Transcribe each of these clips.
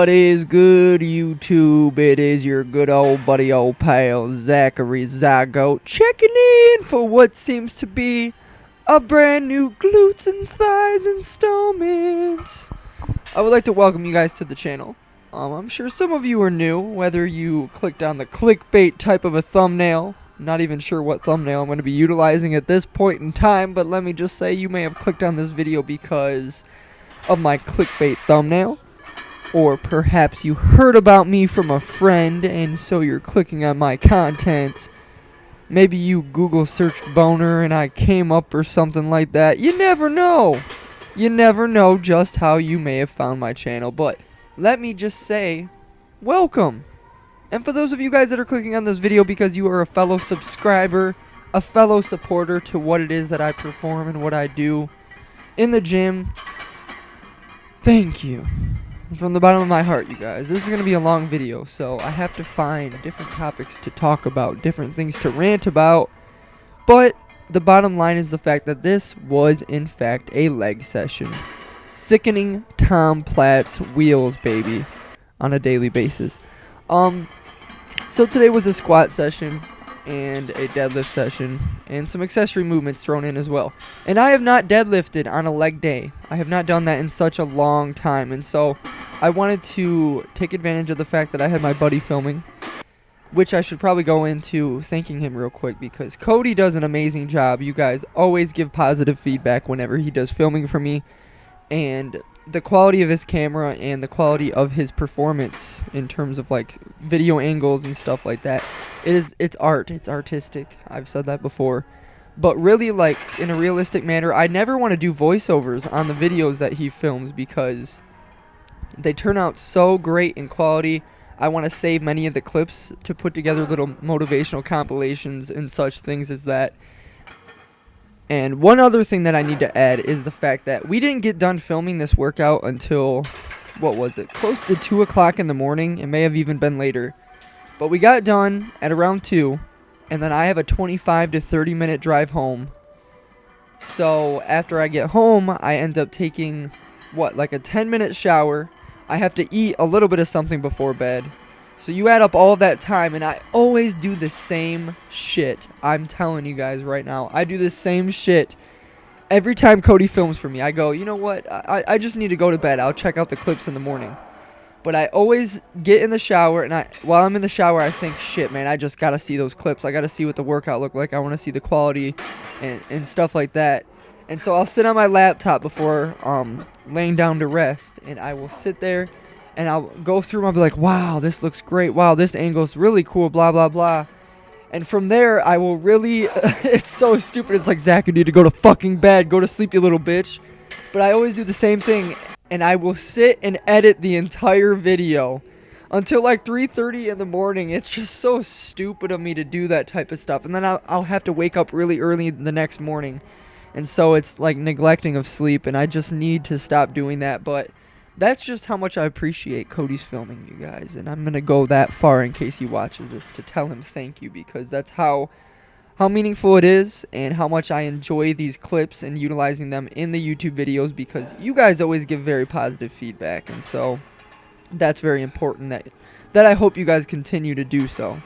What is good, YouTube? It is your good old buddy, old pal, Zachary Zygote, checking in for what seems to be a brand new glutes and thighs installment. I would like to welcome you guys to the channel. I'm sure some of you are new, whether you clicked on the clickbait type of a thumbnail. Not even sure what thumbnail I'm going to be utilizing at this point in time, but let me just say you may have clicked on this video because of my clickbait thumbnail. Or perhaps you heard about me from a friend and so you're clicking on my content. Maybe you Google searched boner and I came up or something like that. You never know. You never know just how you may have found my channel. But let me just say, welcome. And for those of you guys that are clicking on this video because you are a fellow subscriber, a fellow supporter to what it is that I perform and what I do in the gym, thank you. From the bottom of my heart, you guys. This is going to be a long video, so I have to find different topics to talk about, different things to rant about. But the bottom line is the fact that this was, in fact, a leg session. Sickening Tom Platz wheels, baby, on a daily basis. So today was a squat session and a deadlift session and some accessory movements thrown in as well. And I have not deadlifted on a leg day. I have not done that in such a long time, and so I wanted to take advantage of the fact that I had my buddy filming, which I should probably go into thanking him real quick because Cody does an amazing job. You guys always give positive feedback whenever he does filming for me, and the quality of his camera and the quality of his performance in terms of like video angles and stuff like that, it's art. It's artistic. I've said that before. But really, like, in a realistic manner, I never want to do voiceovers on the videos that he films because they turn out so great in quality. I want to save many of the clips to put together little motivational compilations and such things as that. And one other thing that I need to add is the fact that we didn't get done filming this workout until, what was it, close to 2 o'clock in the morning. It may have even been later. But we got done at around 2, and then I have a 25 to 30 minute drive home. So after I get home, I end up taking, like a 10-minute shower. I have to eat a little bit of something before bed. So you add up all of that time, and I always do the same shit. I'm telling you guys right now, I do the same shit every time Cody films for me. I go, you know what, I just need to go to bed. I'll check out the clips in the morning. But I always get in the shower, and while I'm in the shower, I think, shit, man, I just got to see those clips. I got to see what the workout looked like. I want to see the quality and stuff like that. And so I'll sit on my laptop before laying down to rest, and I will sit there, and I'll go through them. I'll be like, wow, this looks great. Wow, this angle's really cool, blah, blah, blah. And from there, I will really, it's so stupid. It's like, Zach, you need to go to fucking bed. Go to sleep, you little bitch. But I always do the same thing, and I will sit and edit the entire video until like 3:30 in the morning. It's just so stupid of me to do that type of stuff. And then I'll have to wake up really early the next morning. And so it's like neglecting of sleep, and I just need to stop doing that. But that's just how much I appreciate Cody's filming, you guys. And I'm going to go that far in case he watches this to tell him thank you, because that's how meaningful it is and how much I enjoy these clips and utilizing them in the YouTube videos, because you guys always give very positive feedback. And so that's very important that I hope you guys continue to do so.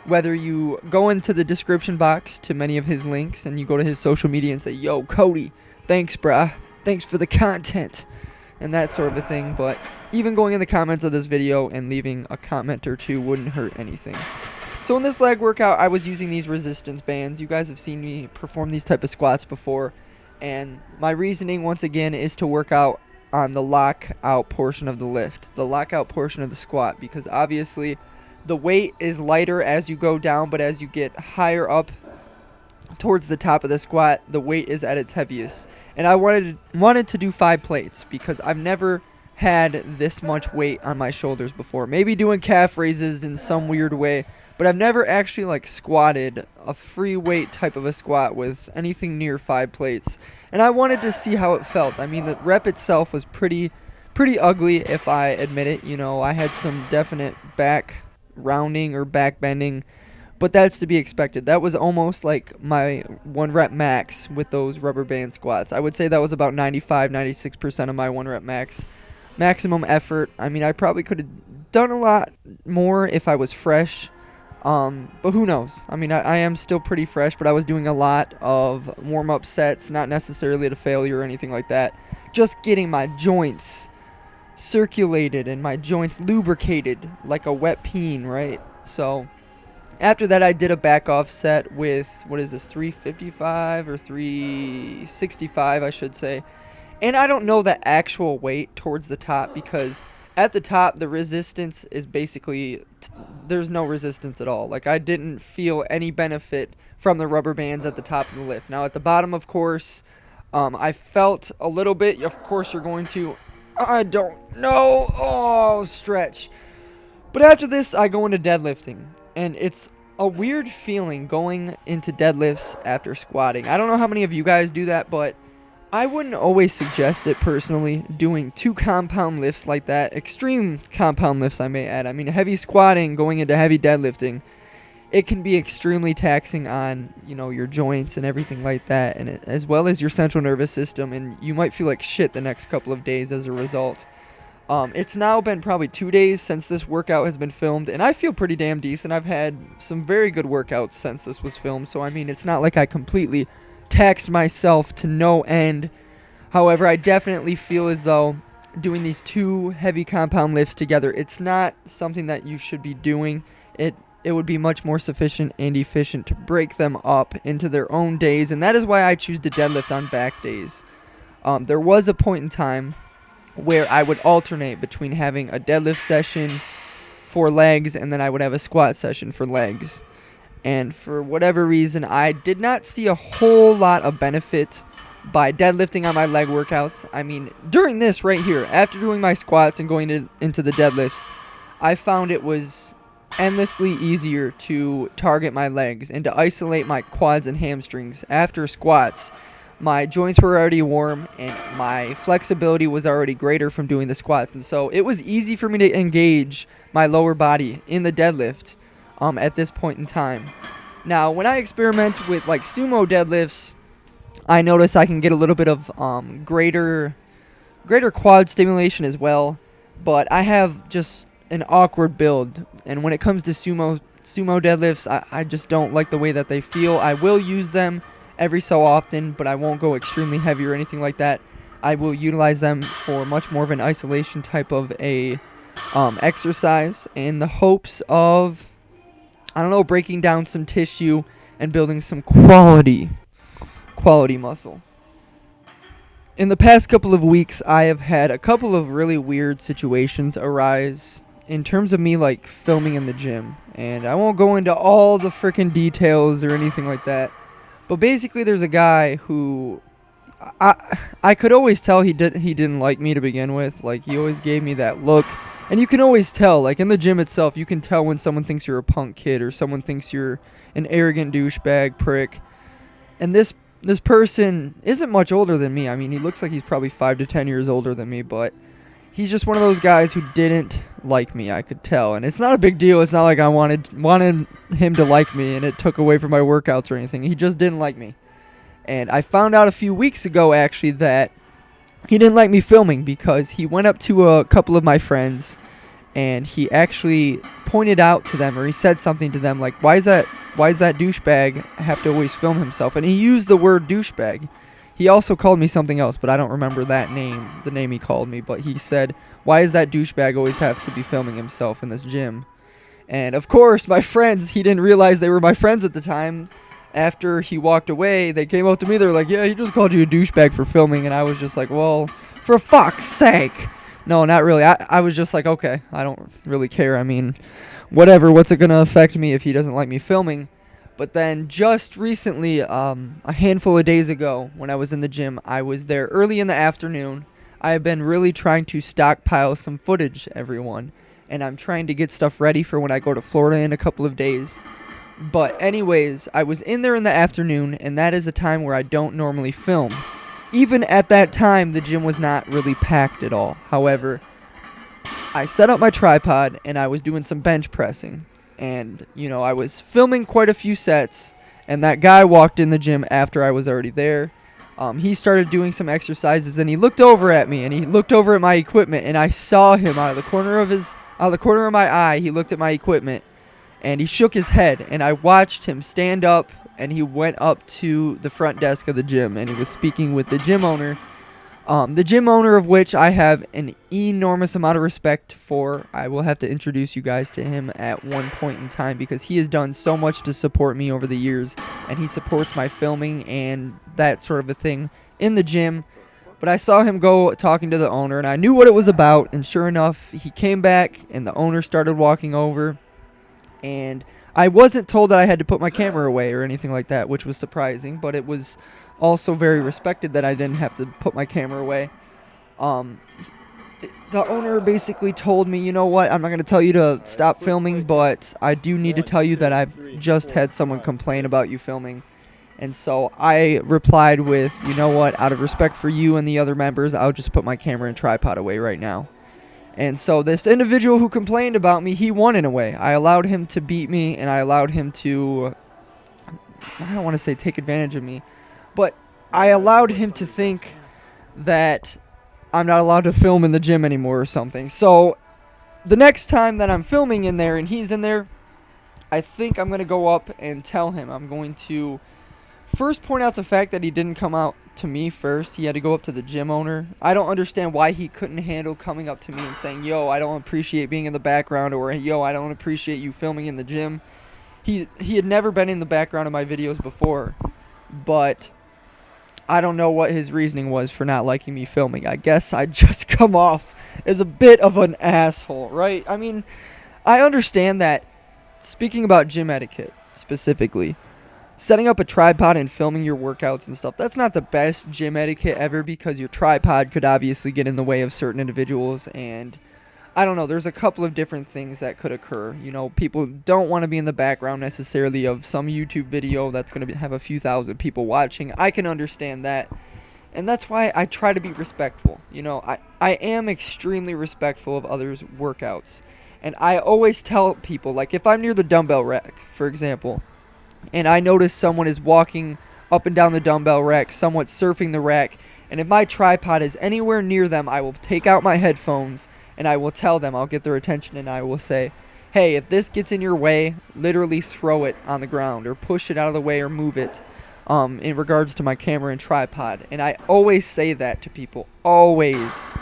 Whether you go into the description box to many of his links and you go to his social media and say, yo, Cody, thanks, brah. Thanks for the content. And that sort of a thing. But even going in the comments of this video and leaving a comment or two wouldn't hurt anything. So in this leg workout, I was using these resistance bands. You guys have seen me perform these type of squats before. And my reasoning, once again, is to work out on the lockout portion of the lift. The lockout portion of the squat. Because obviously the weight is lighter as you go down, but as you get higher up towards the top of the squat, the weight is at its heaviest. And I wanted to do 5 plates because I've never had this much weight on my shoulders before. Maybe doing calf raises in some weird way, but I've never actually like squatted a free weight type of a squat with anything near 5 plates. And I wanted to see how it felt. I mean, the rep itself was pretty ugly, if I admit it. You know, I had some definite back rounding or back bending, but that's to be expected. That was almost like my 1 rep max with those rubber band squats. I would say that was about 95-96% of my 1 rep max. maximum effort. I mean, I probably could have done a lot more if I was fresh. But who knows? I mean, I am still pretty fresh, but I was doing a lot of warm-up sets, not necessarily to failure or anything like that. Just getting my joints circulated and my joints lubricated like a wet peen, right? So after that, I did a back off set with, what is this, 355 or 365, I should say. And I don't know the actual weight towards the top because at the top, the resistance is basically, there's no resistance at all. Like, I didn't feel any benefit from the rubber bands at the top of the lift. Now, at the bottom, of course, I felt a little bit. Of course, you're going to, I don't know, stretch. But after this, I go into deadlifting. And it's a weird feeling going into deadlifts after squatting. I don't know how many of you guys do that, but I wouldn't always suggest it personally, doing 2 compound lifts like that. Extreme compound lifts, I may add. I mean, heavy squatting going into heavy deadlifting, it can be extremely taxing on, your joints and everything like that, and as well as your central nervous system, and you might feel like shit the next couple of days as a result. It's now been probably 2 days since this workout has been filmed, and I feel pretty damn decent. I've had some very good workouts since this was filmed, so I mean, it's not like I completely taxed myself to no end. However, I definitely feel as though doing these 2 heavy compound lifts together, it's not something that you should be doing. It would be much more sufficient and efficient to break them up into their own days, and that is why I choose to deadlift on back days. There was a point in time where I would alternate between having a deadlift session for legs and then I would have a squat session for legs. And for whatever reason, I did not see a whole lot of benefit by deadlifting on my leg workouts. I mean, during this right here, after doing my squats and going into the deadlifts, I found it was endlessly easier to target my legs and to isolate my quads and hamstrings. After squats, my joints were already warm and my flexibility was already greater from doing the squats. And so it was easy for me to engage my lower body in the deadlift at this point in time. Now, when I experiment with like sumo deadlifts, I notice I can get a little bit of greater quad stimulation as well, but I have just an awkward build, and when it comes to sumo deadlifts, I just don't like the way that they feel. I will use them every so often, but I won't go extremely heavy or anything like that. I will utilize them for much more of an isolation type of a exercise in the hopes of, I don't know, breaking down some tissue and building some quality muscle. In the past couple of weeks, I have had a couple of really weird situations arise in terms of me like filming in the gym, and I won't go into all the freaking details or anything like that. But basically, there's a guy who I could always tell he didn't like me to begin with. Like, he always gave me that look. And you can always tell, like in the gym itself, you can tell when someone thinks you're a punk kid or someone thinks you're an arrogant douchebag prick. And this person isn't much older than me. I mean, he looks like he's probably 5 to 10 years older than me, but he's just one of those guys who didn't like me, I could tell. And it's not a big deal. It's not like I wanted him to like me and it took away from my workouts or anything. He just didn't like me. And I found out a few weeks ago, actually, that he didn't like me filming because he went up to a couple of my friends and he actually pointed out to them, or he said something to them like, why is that douchebag have to always film himself? And he used the word douchebag. He also called me something else, but I don't remember the name he called me. But he said, why does that douchebag always have to be filming himself in this gym? And of course, my friends, he didn't realize they were my friends at the time. After he walked away, they came up to me. They were like, yeah, he just called you a douchebag for filming. And I was just like, well, for fuck's sake. No, not really. I was just like, okay, I don't really care. I mean, whatever. What's it going to affect me if he doesn't like me filming? But then just recently, a handful of days ago, when I was in the gym, I was there early in the afternoon. I have been really trying to stockpile some footage, everyone. And I'm trying to get stuff ready for when I go to Florida in a couple of days. But anyways, I was in there in the afternoon, and that is a time where I don't normally film. Even at that time, the gym was not really packed at all. However, I set up my tripod, and I was doing some bench pressing. And, I was filming quite a few sets, and that guy walked in the gym after I was already there. He started doing some exercises, and he looked over at me, and he looked over at my equipment, and I saw him out of the corner of my eye. He looked at my equipment, and he shook his head, and I watched him stand up, and he went up to the front desk of the gym, and he was speaking with the gym owner. The gym owner of which I have an enormous amount of respect for. I will have to introduce you guys to him at one point in time because he has done so much to support me over the years, and he supports my filming and that sort of a thing in the gym. But I saw him go talking to the owner, and I knew what it was about, and sure enough, he came back, and the owner started walking over, and I wasn't told that I had to put my camera away or anything like that, which was surprising, but it was also very respected that I didn't have to put my camera away. The owner basically told me, you know what, I'm not going to tell you to stop filming, but I do need to tell you that I've just had someone complain about you filming. And so I replied with, you know what, out of respect for you and the other members, I'll just put my camera and tripod away right now. And so this individual who complained about me, he won in a way. I allowed him to beat me, and I allowed him to, I don't want to say take advantage of me, but I allowed him to think that I'm not allowed to film in the gym anymore or something. So the next time that I'm filming in there and he's in there, I think I'm going to go up and tell him. I'm going to first point out the fact that he didn't come out to me first. He had to go up to the gym owner. I don't understand why he couldn't handle coming up to me and saying, yo, I don't appreciate being in the background, or yo, I don't appreciate you filming in the gym. He had never been in the background of my videos before, but I don't know what his reasoning was for not liking me filming. I guess I just come off as a bit of an asshole, right? I mean, I understand that, speaking about gym etiquette specifically, setting up a tripod and filming your workouts and stuff, that's not the best gym etiquette ever because your tripod could obviously get in the way of certain individuals, and I don't know, there's a couple of different things that could occur. You know, people don't want to be in the background necessarily of some YouTube video that's going to have a few thousand people watching. I can understand that, and that's why I try to be respectful. You know, I am extremely respectful of others' workouts, and I always tell people, like if I'm near the dumbbell rack, for example, and I notice someone is walking up and down the dumbbell rack, somewhat surfing the rack, and if my tripod is anywhere near them, I will take out my headphones and I will tell them, I'll get their attention, and I will say, hey, if this gets in your way, literally throw it on the ground or push it out of the way or move it in regards to my camera and tripod. And I always say that to people, always,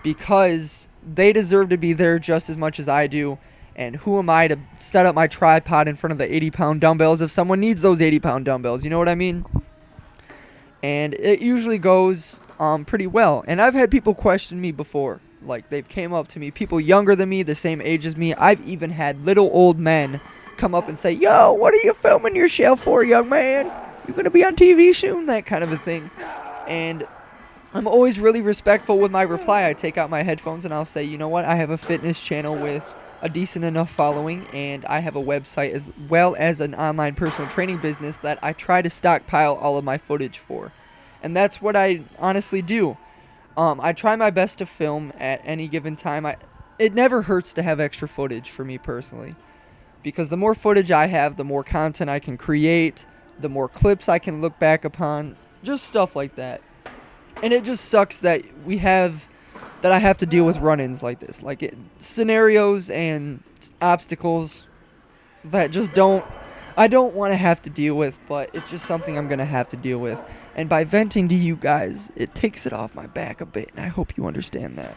because they deserve to be there just as much as I do. And who am I to set up my tripod in front of the 80-pound dumbbells if someone needs those 80-pound dumbbells? You know what I mean? And it usually goes pretty well. And I've had people question me before. Like, they've came up to me, people younger than me, the same age as me. I've even had little old men come up and say, yo, what are you filming your shelf for, young man? You're going to be on TV soon? That kind of a thing. And I'm always really respectful with my reply. I take out my headphones and I'll say, you know what? I have a fitness channel with a decent enough following, and I have a website as well as an online personal training business that I try to stockpile all of my footage for. And that's what I honestly do. I try my best to film at any given time. It never hurts to have extra footage for me personally, because the more footage I have, the more content I can create, the more clips I can look back upon, just stuff like that. And it just sucks that I have to deal with run-ins like this, scenarios and obstacles that I don't want to have to deal with, but it's just something I'm going to have to deal with. And by venting to you guys, it takes it off my back a bit, and I hope you understand that.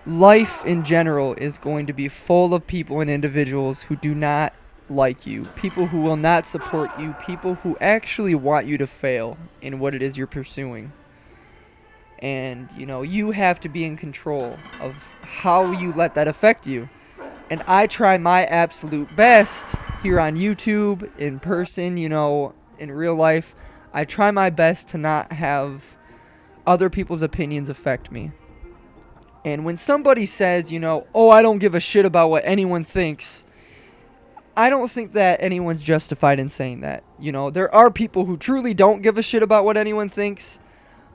Life in general is going to be full of people and individuals who do not like you, people who will not support you, people who actually want you to fail in what it is you're pursuing. And, you know, you have to be in control of how you let that affect you. And I try my absolute best here on YouTube, in person, you know, in real life. I try my best to not have other people's opinions affect me. And when somebody says, you know, oh, I don't give a shit about what anyone thinks, I don't think that anyone's justified in saying that. You know, there are people who truly don't give a shit about what anyone thinks,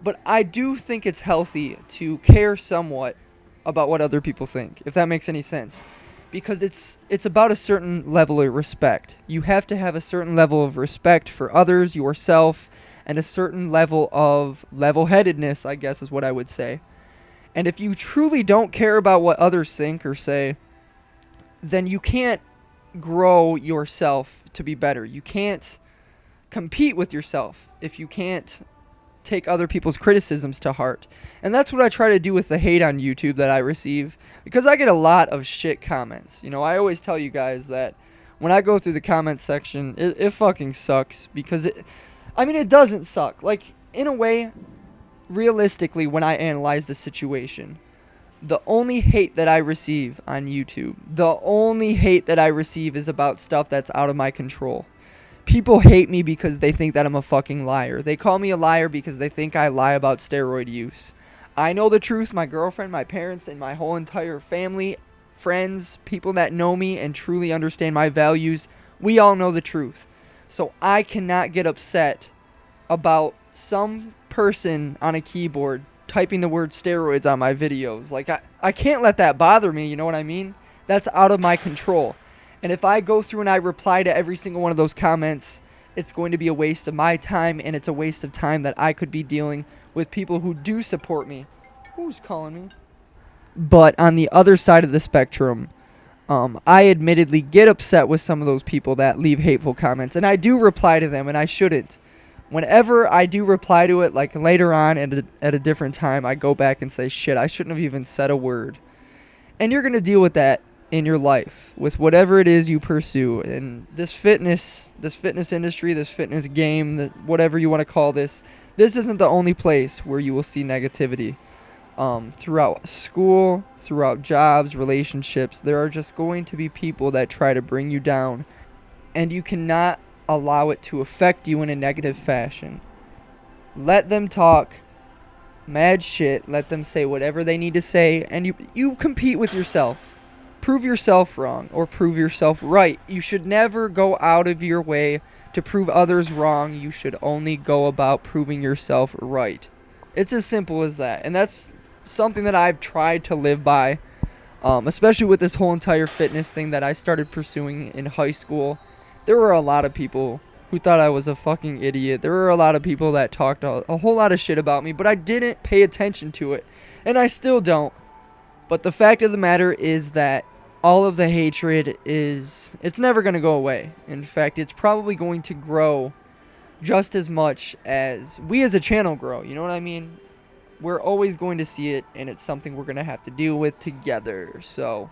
but I do think it's healthy to care somewhat about what other people think, if that makes any sense. because it's about a certain level of respect. You have to have a certain level of respect for others, yourself, and a certain level of level-headedness, I guess is what I would say. And if you truly don't care about what others think or say, then you can't grow yourself to be better. You can't compete with yourself if you can't take other people's criticisms to heart. And that's what I try to do with the hate on YouTube that I receive, because I get a lot of shit comments. You know, I always tell you guys that when I go through the comment section, it fucking sucks, because it doesn't suck. Like, in a way, realistically, when I analyze the situation, the only hate that I receive on YouTube, the only hate that I receive is about stuff that's out of my control. People hate me because they think that I'm a fucking liar. They call me a liar because they think I lie about steroid use. I know the truth. My girlfriend, my parents, and my whole entire family, friends, people that know me and truly understand my values, we all know the truth. So I cannot get upset about some person on a keyboard typing the word steroids on my videos. Like, I can't let that bother me, you know what I mean? That's out of my control. And if I go through and I reply to every single one of those comments, it's going to be a waste of my time, and it's a waste of time that I could be dealing with people who do support me. Who's calling me? But on the other side of the spectrum, I admittedly get upset with some of those people that leave hateful comments, and I do reply to them, and I shouldn't. Whenever I do reply to it, like later on at a different time, I go back and say, shit, I shouldn't have even said a word. And you're going to deal with that in your life with whatever it is you pursue. And this fitness industry, this fitness game, whatever you want to call this isn't the only place where you will see negativity. Throughout school, throughout jobs, relationships, there are just going to be people that try to bring you down, and you cannot allow it to affect you in a negative fashion. Let them talk mad shit, let them say whatever they need to say, and you compete with yourself. Prove yourself wrong or prove yourself right. You should never go out of your way to prove others wrong. You should only go about proving yourself right. It's as simple as that. And that's something that I've tried to live by, especially with this whole entire fitness thing that I started pursuing in high school. There were a lot of people who thought I was a fucking idiot. There were a lot of people that talked a whole lot of shit about me, but I didn't pay attention to it. And I still don't. But the fact of the matter is that all of the hatred it's never going to go away. In fact, it's probably going to grow just as much as we as a channel grow. You know what I mean? We're always going to see it, and it's something we're going to have to deal with together. So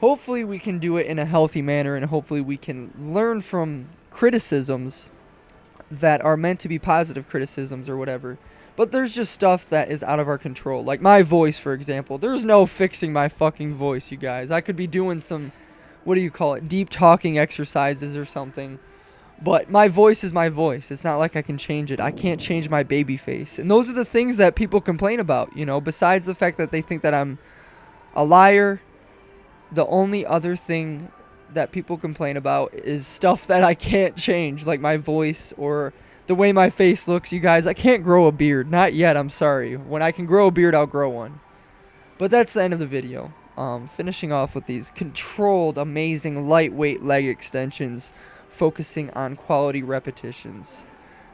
hopefully we can do it in a healthy manner, and hopefully we can learn from criticisms that are meant to be positive criticisms or whatever. But there's just stuff that is out of our control. Like my voice, for example. There's no fixing my fucking voice, you guys. I could be doing some, deep talking exercises or something. But my voice is my voice. It's not like I can change it. I can't change my baby face. And those are the things that people complain about, you know, besides the fact that they think that I'm a liar. The only other thing that people complain about is stuff that I can't change, like my voice or the way my face looks. You guys, I can't grow a beard. Not yet, I'm sorry. When I can grow a beard, I'll grow one. But that's the end of the video. Finishing off with these controlled, amazing, lightweight leg extensions, focusing on quality repetitions.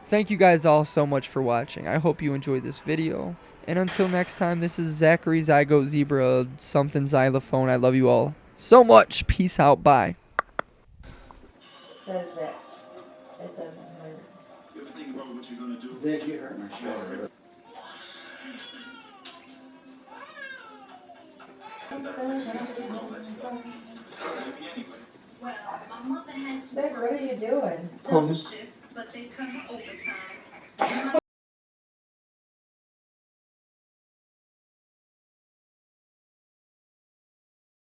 Thank you guys all so much for watching. I hope you enjoyed this video. And until next time, this is Zachary Zygote Zebra something xylophone. I love you all so much. Peace out. Bye. Says that it doesn't hurt. You ever think about what you're gonna do? Zach, you hurt my shoulder. Zach, what are you doing? Home. But they come overtime.